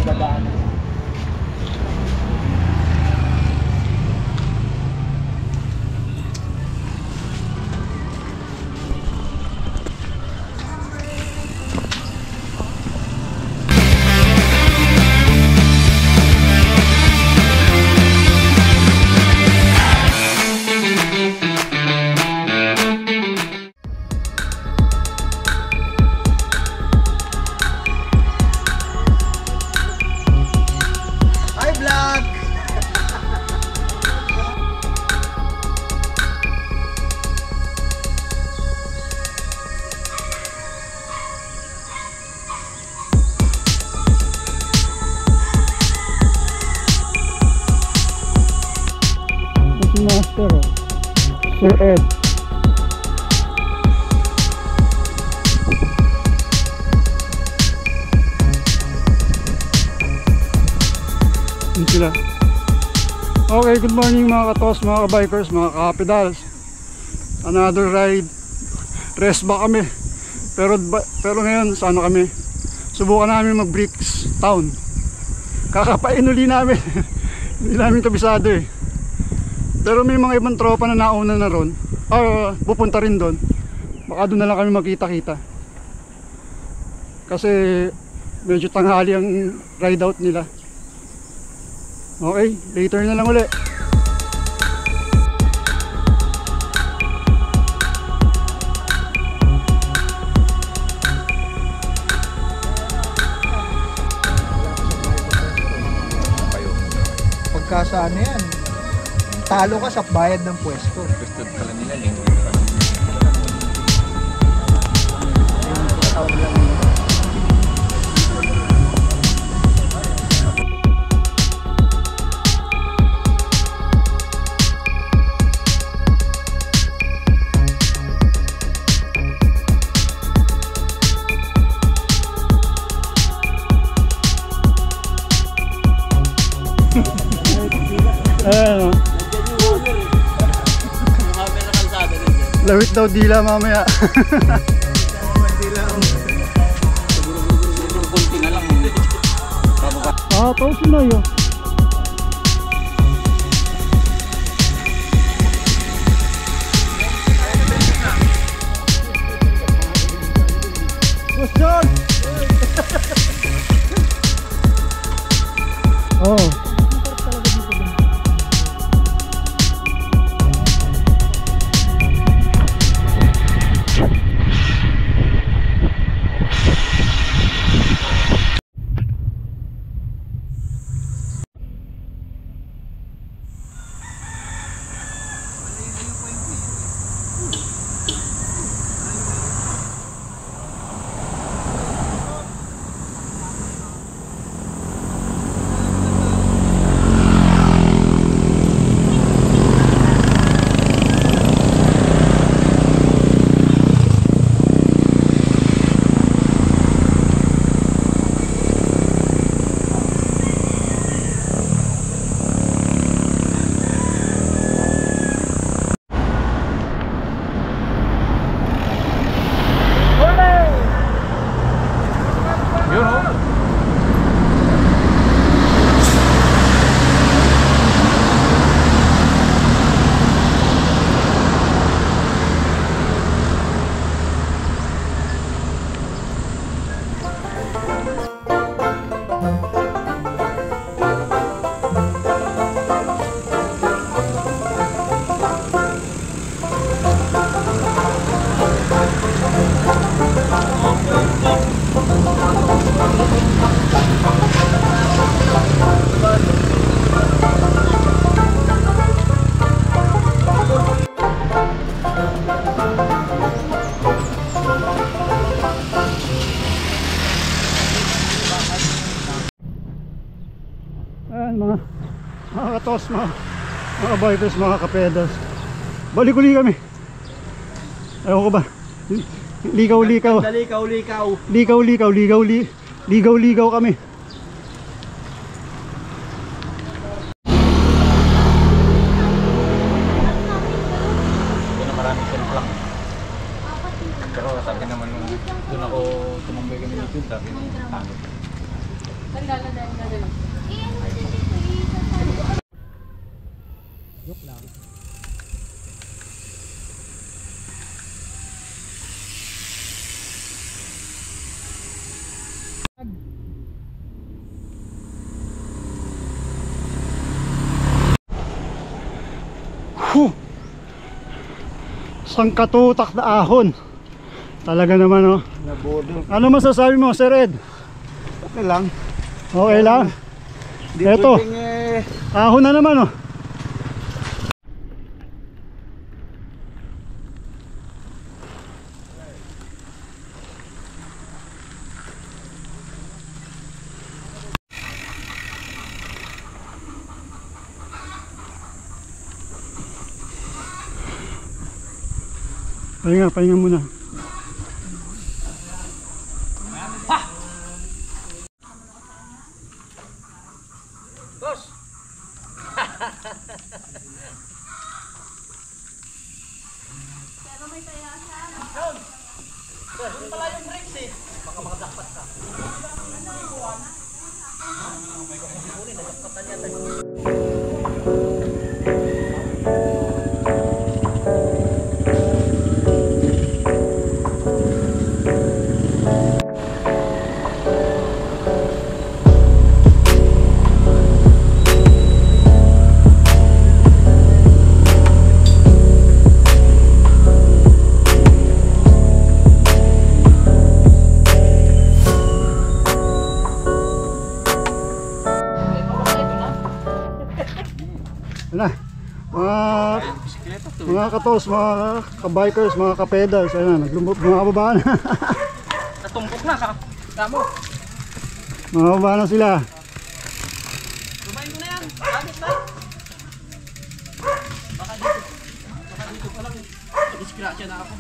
dadaanan. Master, Sir Ed. Yun sila. Okay, good morning mga katos, mga kabikers, mga kapedals. Another ride. Rest ba kami? Pero ngayon, sa ano kami? Subukan namin mag Bricks Town. Kakapain uli namin. Hindi namin kabisado eh. Pero may mga ibang tropa na nauna na ron, pupunta rin doon. Baka doon na lang kami magkita-kita. Kasi medyo tanghali ang ride out nila. Okay, later na lang uli. Pagkasaan na yan, talo ka sa bayad ng pwesto. Gusto pala nila linggo. Lawit daw dila mamaya. Kunti na lang. Tapos na yun. What's John? Oh. Mga katos, mga bikers, mga kapedals, balik-uli kami. Ayaw ko ba? Ligaw-ligaw kami. Doon na maraming self-lock. Pero sabi naman nung doon ako tumambay kami dito, sabi nung tango. Joke lang. Huh! Sangkatutak na ahon. Talaga naman, oh. Nabodol. Ano masasabi mo, Sir Ed? Okay lang. Okay lang. Di Eto, pwedeng ahon na naman, oh. Pahinga, pahinga muna. Ano? Mga katos, mga kabikers, mga kapedals, ayun, bumababa na. Natumpok na ka. Kamo. Bumababa na sila. Kumain ko na yan. Agit na. Baka dito pa lang. Disgrasya na ako.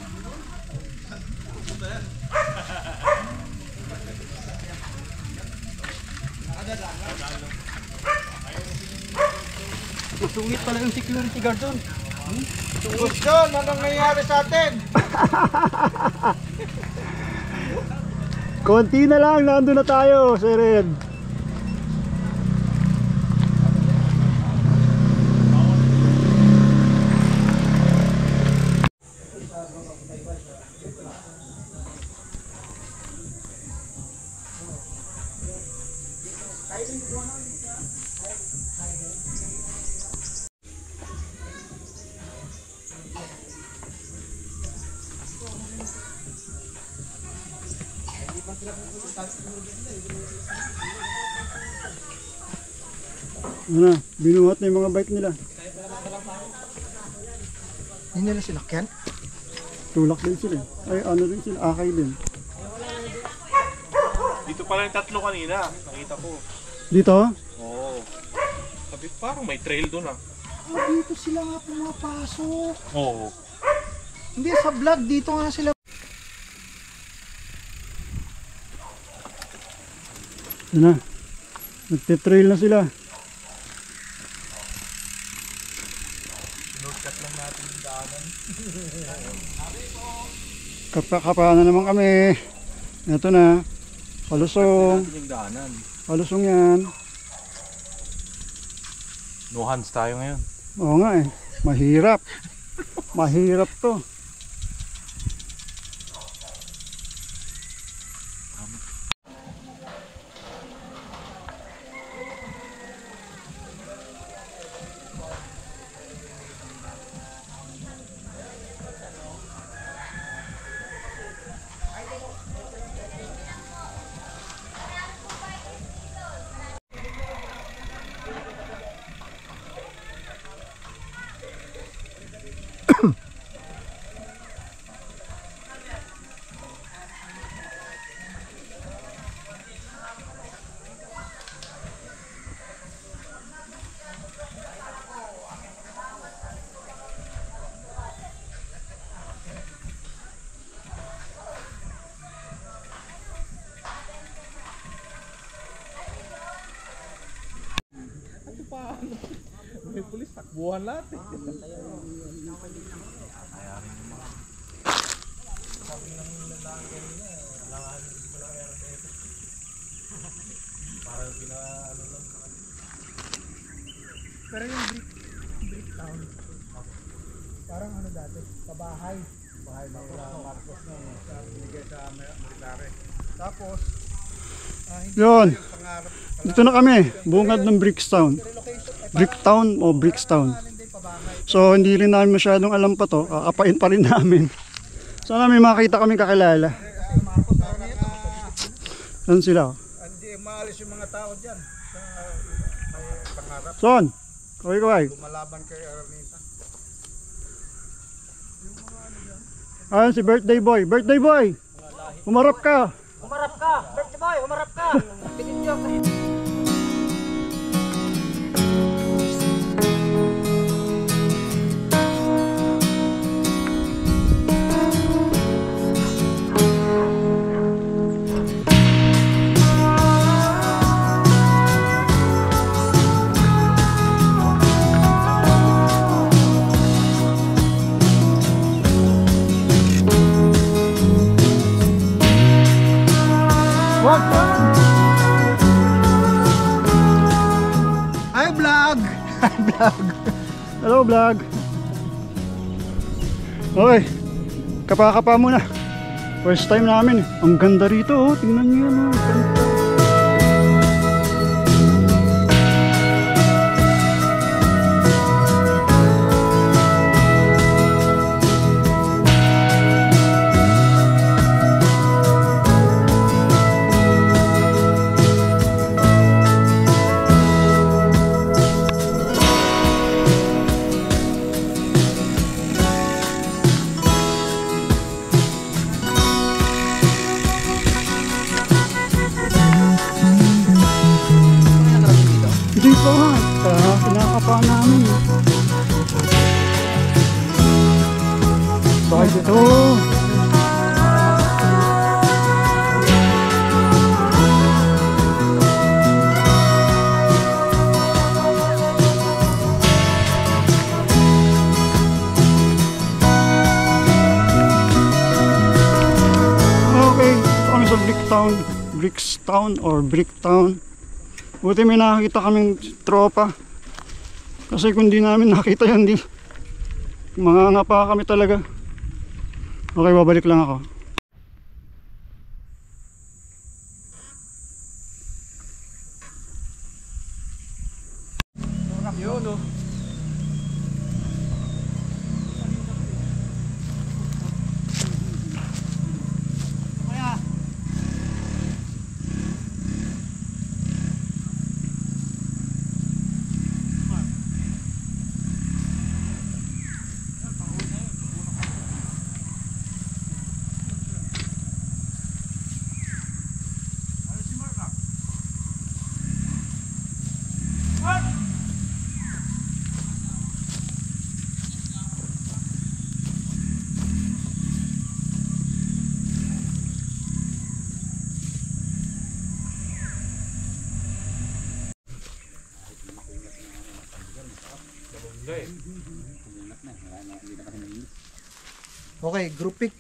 Masungit pala yung security guard doon. Boss John, anong nangyayari sa atin? Konti na lang, nandun na tayo, Sir Ed. Ano, binuhat na yung mga bike nila. Hindi nila sinakyan? Tulak din sila. Ay, ano din sila, akay din. Dito pala yung tatlo kanina, nakita ko. Dito? Oo. Sabi, parang may trail doon ah. Ah, dito sila nga pumapasok. Oo. Hindi, sa vlog, dito nga sila. Yan na. Nagtitrail na sila. Kapa na naman kami. Ito na. Palusong. Yung daanan. Palusong yan. No hands tayo ngayon. Oo nga eh. Mahirap. Mahirap to. May pulis, takbuhan lahat eh. Pero yung brick town, parang ano dati, pabahay. Bahay na Marcos na binigay sa military. Tapos, Yun. pangarap Dito na kami. Bungad ng Brickstown. Bricktown o Brickstown. hindi pabahay. So hindi rin namin masyadong alam pa to. Kakapain pa rin namin. Sana may makita kami kakilala. Marcos na rin ito. Saan sila? Hindi maalis yung mga tao dyan. Sa may pangarap, Son, kaway. lumalaban kay Aranita. Ayan si birthday boy. Birthday boy! Umarap ka! Umarap ka! Birthday boy, umarap ka! Pitin nyo kasi. What? Hi vlog! Hello vlog! Okay, kapa-kapa muna. First time namin. Ang ganda rito oh. Tingnan niyo yan oh. Ganda. Hindi pa nga. Kinakapa namin. Bakit ito? Okay, ito kami sa Brickstown or Bricktown. Buti may nakakita kaming tropa. Kasi kung di namin nakita yan, mangangapa kami talaga. Okay, babalik lang ako. Yun oh. Okay, group pick.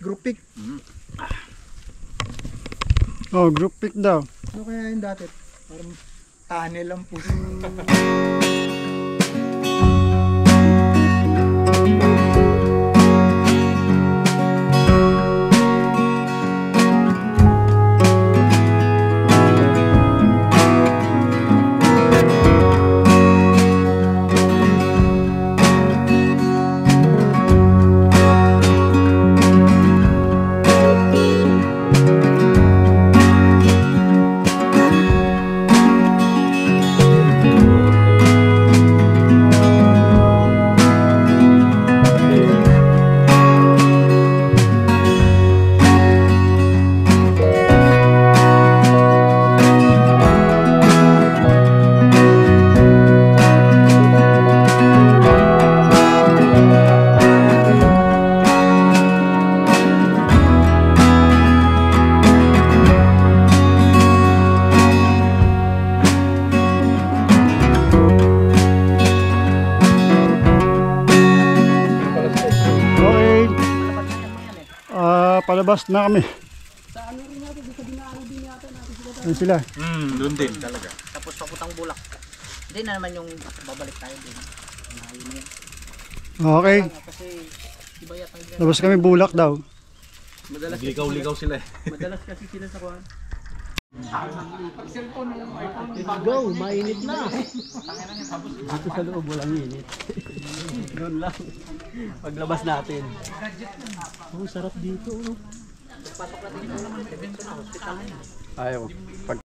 Oh, group pick daw. Ano kaya yung dati? Parang tunnel lang po. Okay. Palabas na kami. Doon sila. Doon din talaga. Tapos papuntang Bulak. Hindi na naman yung babalik tayo din. Malayo na yun. Okay. Kasi iba yata yung Labas kami Bulak daw. madalas Ligaw-ligaw sila eh. madalas kasi sila sa kuwan. Go, mainit na. Dito sa loob walang init. Doon lang. Paglabas natin. Oh, sarap dito. Oh. Pasok natin dito naman sa evento na hospital na yun. Ayaw. Pag...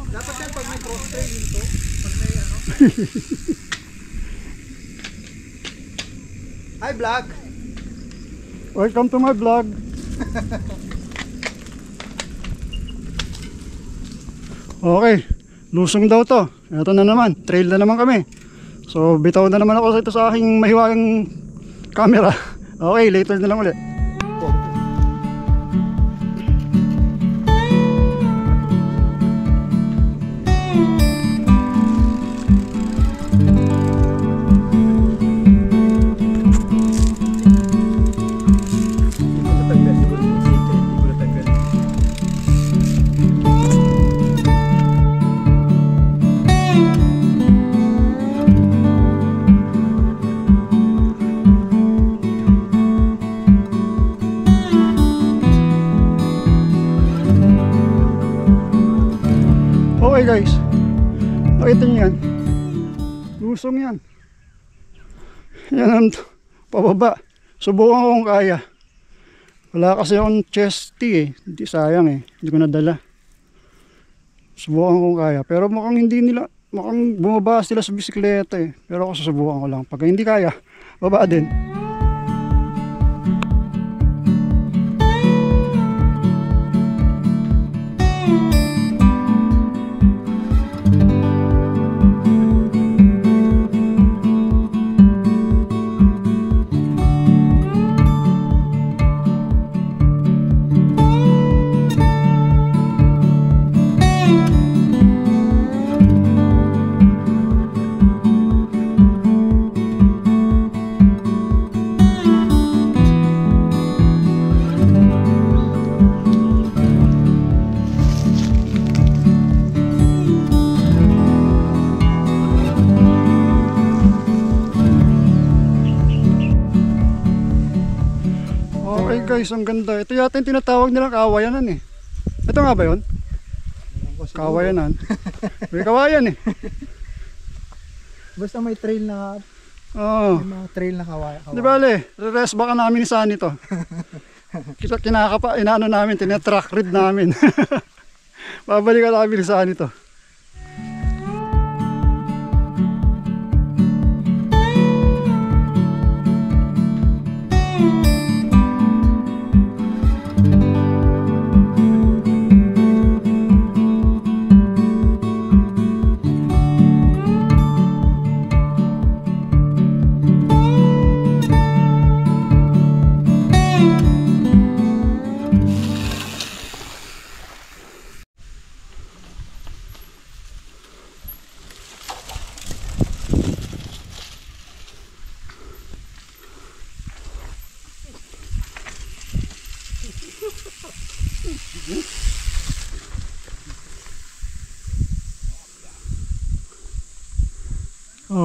Dapat yan pag may cross trail dito. Pag may ano. Hi vlog. Welcome to my vlog. Okay, lusong daw to. Ito na naman, trail na naman kami. So bitaw na naman ako ito sa aking mahiwagang camera. Okay, later na lang ulit. Okay guys, nakita niyo yan, lusong yan, yan ang pababa. Subukan ko kung kaya. Wala kasi akong chesty eh, hindi, sayang eh, hindi ko nadala. Subukan ko kung kaya, pero mukhang hindi nila, mukhang bumaba sila sa bisikleta eh. Pero ako susubukan ko lang, pag hindi kaya, baba din. Okay guys, ang ganda. Ito yata yung tinatawag nilang kawayanan eh. Ito nga ba yun? Kawayanan. May kawayan eh. Basta may trail na, Oo. may mga trail na kawayan. Di bale, re-rest baka namin ni Sunny to. Kita kinakapa, inaano namin, tinatrack read namin. Babalikan namin ni Sunny to.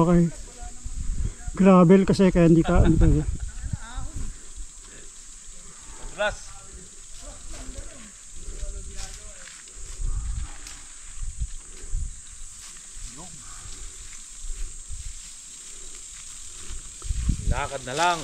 Okay. Gravel kasi kaya hindi ka ano pwede. Glass. Lakad na lang.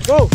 Go!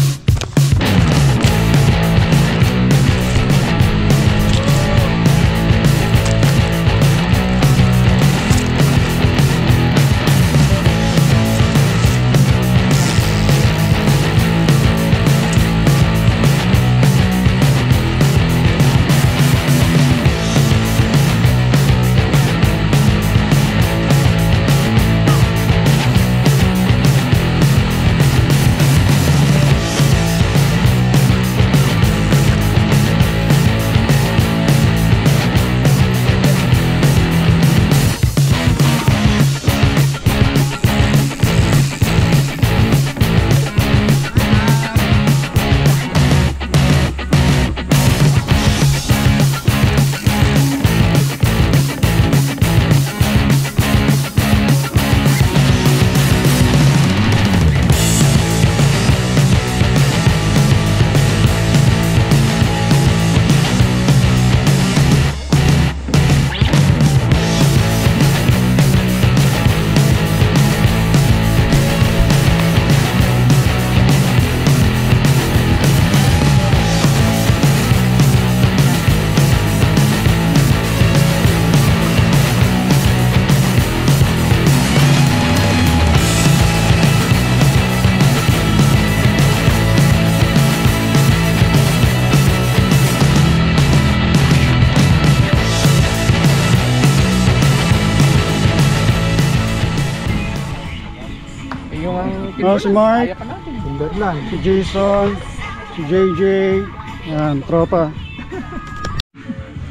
Si Mark, Sunderland. si Jason, si JJ, yan, tropa.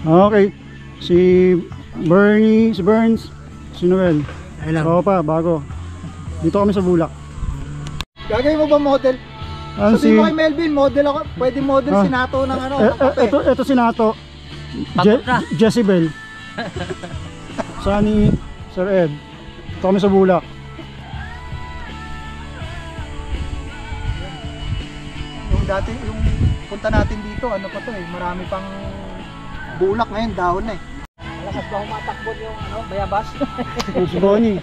Okay, si Bernie, si Burns, si Noel, tropa, bago. Dito kami sa Bulak. Gagawin mo ba model? Ano Sabihin mo kay Melvin, model ako. Pwede model Ah. si Nato ng ano, ng kape. Ito si Nato, Jezebel. Sunny, Sir Ed. Dito kami sa Bulak. Yung dati, yung punta natin dito, ano pa to eh, marami pang bulak ngayon, dahon na eh. Malakas ba humatakbon yung ano, bayabas? Si Bonnie.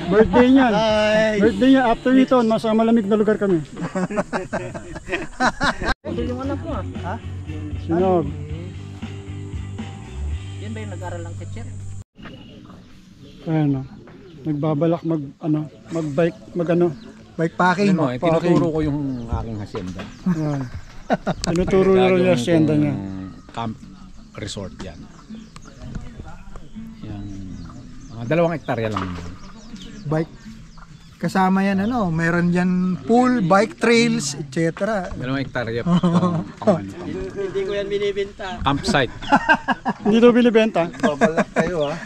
Birthday niyan. Hi! Birthday niya. After nito, nasa malamig na lugar kami. Ito yung anak ko ah. Ha? Sinog. Yan ba yung nag-aral ng teacher? Ayan o. Nagbabalak mag-bike, Bikepacking. Ano, tinuturo ko yung aking hacienda. Ayan. Tinuturo na rin yung asyenda niya. Camp resort yan. Yung mga 2 hektarya lang yun. Bike. Kasama yan ano, meron yan pool, bike trails, etc. 2 hektarya pang Hindi ko yan binibenta. campsite. Hindi daw binibenta. Babalak kayo ha.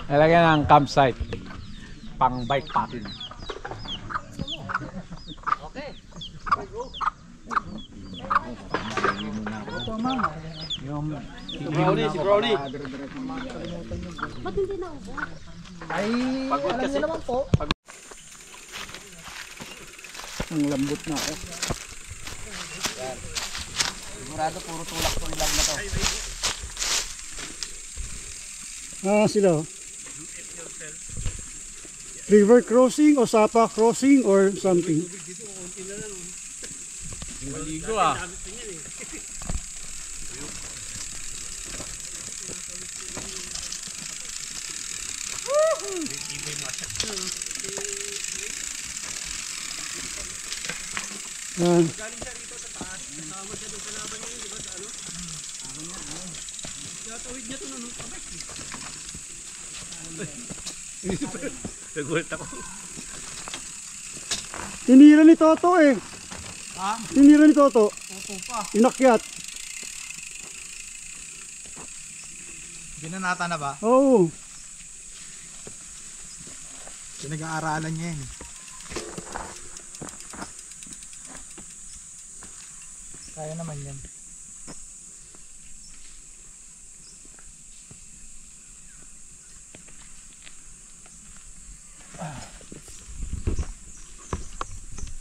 Nalagyan ng campsite. Pang bike packing. Si Brownie. Ay, alam niyo naman po. Ang lambot na ako. Sigurado puro tulak to ilang na to. Sila oh. River crossing o Sapa crossing or something. Maligo ah. Yan. Nagulat ako. Tinira ni Toto eh. Ha? Tinira ni Toto. Toto pa. Inakyat. Binanata na ba? Oo. Pinag-aaralan niya yan. Kaya naman yan.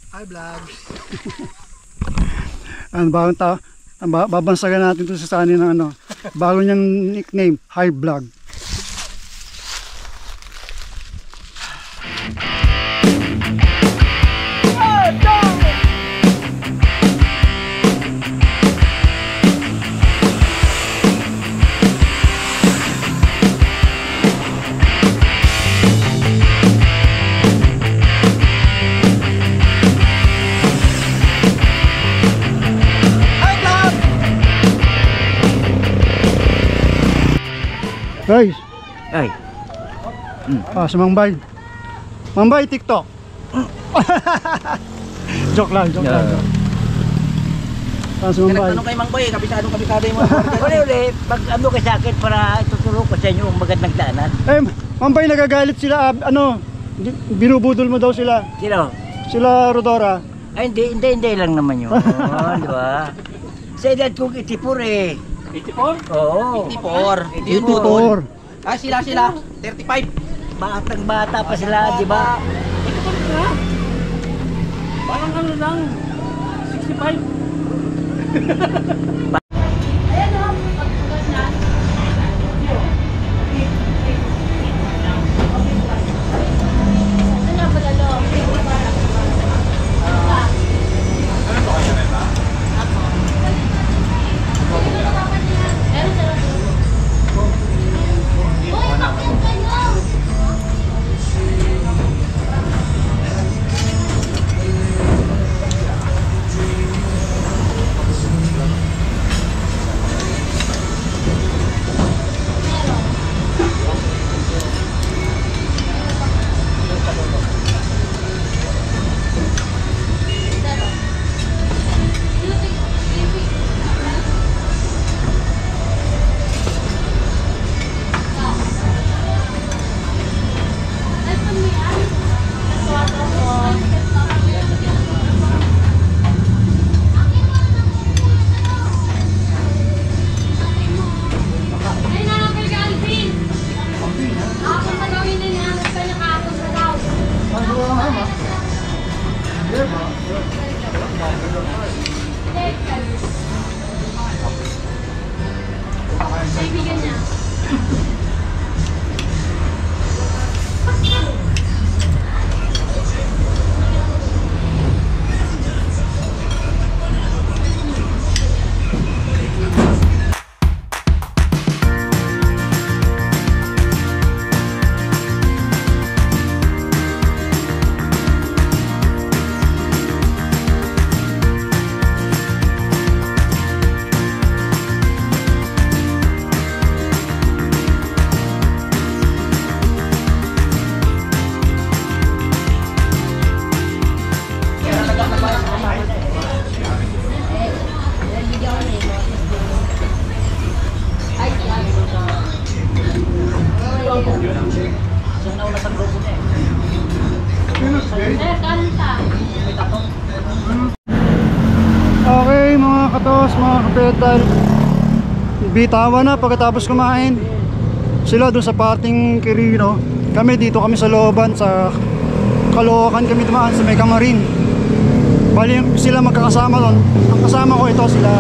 Hi vlog. Ano bagong tao? Babansagan natin ito sa sani ng ano. Bago niyang nickname, High Vlog. Guys, Ay, si Mangbay. Mangbay, TikTok. Joke lang. Si Mangbay. tanong kay Mang Boy, kabisado yung mga uli, pag ano ka sa akin para ituturo ko sa inyo ang magandang daanan. Mangbay, nagagalit sila, binubudol mo daw sila. Sino? Sila Rodora. Ay, hindi lang naman yun. Di ba? Sa edad kong 84 eh. 84? Oo. 84. Yung tutor. Ah, sila. 35. Batang bata pa sila, di ba? Parang ano lang, 65. Kaibigan niya. Okay mga katos, mga kapetal, bitawan na pagkatapos kumain. Sila doon sa parting Quirino, kami dito kami sa looban, sa Caloocan kami dumaan sa may Camarin. Bali sila magkakasama doon. Ang kasama ko ito sila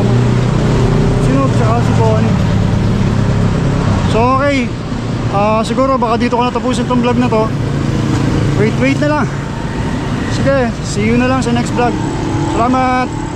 Sinod tsaka si Bonnie. So okay, siguro baka dito ko natapusin tong vlog na to. Wait na lang. Sige, see you na lang sa next vlog. Salamat.